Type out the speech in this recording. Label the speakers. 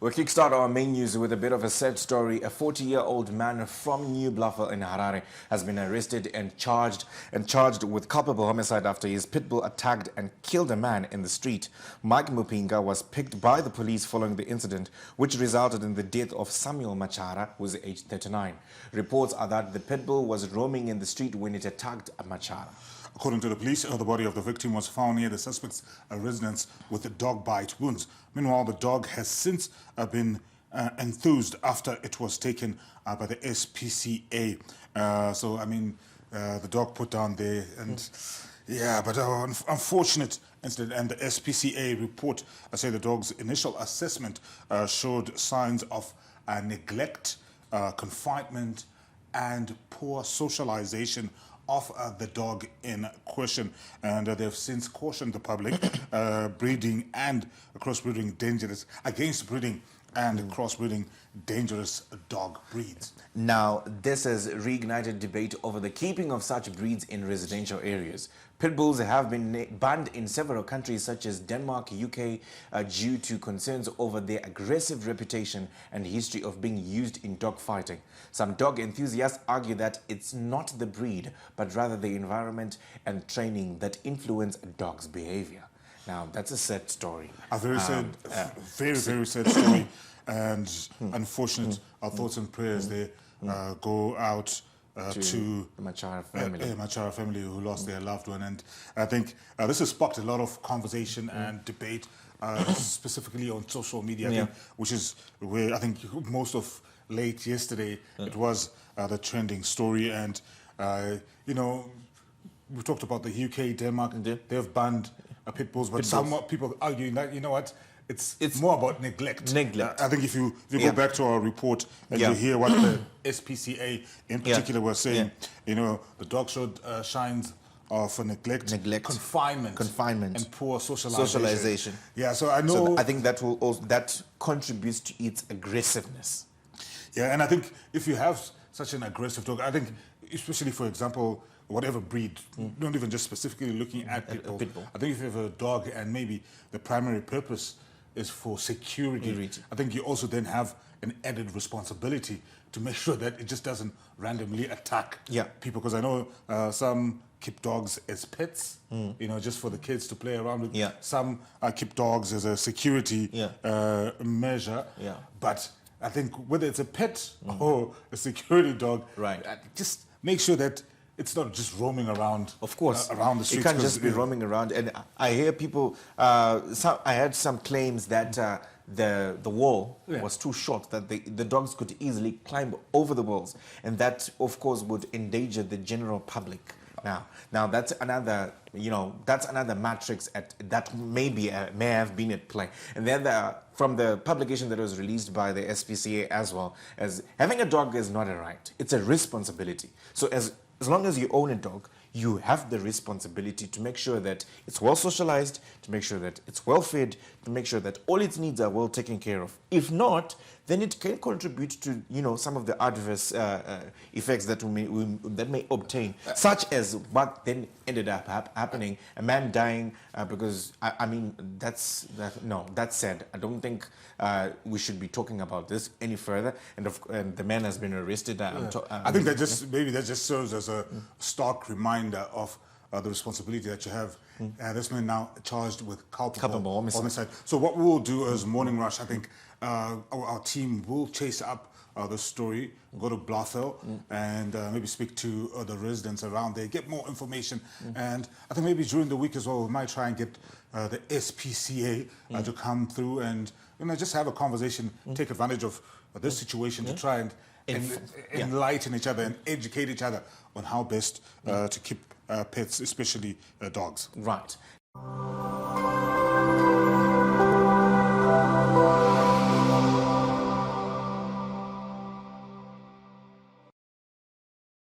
Speaker 1: We'll kickstart our main news with a bit of a sad story. A 40-year-old man from New Bluffel in Harare has been arrested and charged with culpable homicide after his Pitbull attacked and killed a man in the street. Mike Mupinga was picked by the police following the incident, which resulted in the death of Samuel Machara, who was aged 39. Reports are that the Pitbull was roaming in the street when it attacked Machara.
Speaker 2: According to the police, the body of the victim was found near the suspect's residence with dog bite wounds. Meanwhile, the dog has since been enthused after it was taken by the SPCA. The dog put down there, and unfortunate incident. And the SPCA report say the dog's initial assessment showed signs of neglect, confinement, and poor socialization of the dog in question, and they've since cautioned the public breeding and crossbreeding dangerous against breeding and crossbreeding dangerous dog breeds.
Speaker 1: Now, this has reignited debate over the keeping of such breeds in residential areas. Pitbulls have been banned in several countries such as Denmark, UK, due to concerns over their aggressive reputation and history of being used in dog fighting. Some dog enthusiasts argue that it's not the breed, but rather the environment and training that influence a dog's behavior. Now, that's a sad story.
Speaker 2: A very sad, very sad story, and unfortunate. Our thoughts and prayers there go out to
Speaker 1: the Machara family.
Speaker 2: Machara family who lost their loved one. And I think this has sparked a lot of conversation and debate, specifically on social media, which is where I think most of late yesterday it was the trending story. And, we talked about the UK, Denmark, they've banned pit bulls, but some people arguing that, you know what, it's more about neglect. I think if you go back to our report and you hear what the SPCA in particular was saying, the dog showed signs of neglect, confinement, and poor socialization. Yeah, so I know.
Speaker 1: So I think that will also, that contributes to its aggressiveness.
Speaker 2: Yeah, and I think if you have such an aggressive dog, I think, especially for example, whatever breed, not even just specifically looking at Pitbull. I think if you have a dog and maybe the primary purpose is for security, I think you also then have an added responsibility to make sure that it just doesn't randomly attack people. Because I know some keep dogs as pets, just for the kids to play around with. Some keep dogs as a security measure. But I think whether it's a pet or a security dog, just make sure that it's not just roaming around.
Speaker 1: Of course,
Speaker 2: around the streets.
Speaker 1: It can't just be roaming around. And I hear people. I had some claims that the wall was too short, that the dogs could easily climb over the walls, and that, of course, would endanger the general public. Now that's another, that's another matrix that may have been at play. And then from the publication that was released by the SPCA as well, as having a dog is not a right; it's a responsibility. So as long as you own a dog, you have the responsibility to make sure that it's well socialized, to make sure that it's well fed, to make sure that all its needs are well taken care of. If not, then it can contribute to some of the adverse effects that may obtain, such as what then ended up happening, a man dying because that's sad. I don't think we should be talking about this any further. And the man has been arrested.
Speaker 2: I think that just serves as a stark reminder of the responsibility that you have. This man now charged with culpable homicide. So what we will do as Morning Rush, I think our team will chase up the story, go to Bluffel, and maybe speak to the residents around there, get more information. And I think maybe during the week as well, we might try and get the SPCA to come through and just have a conversation, take advantage of this situation to try and enlighten each other and educate each other on how best to keep pets, especially dogs.
Speaker 1: Right.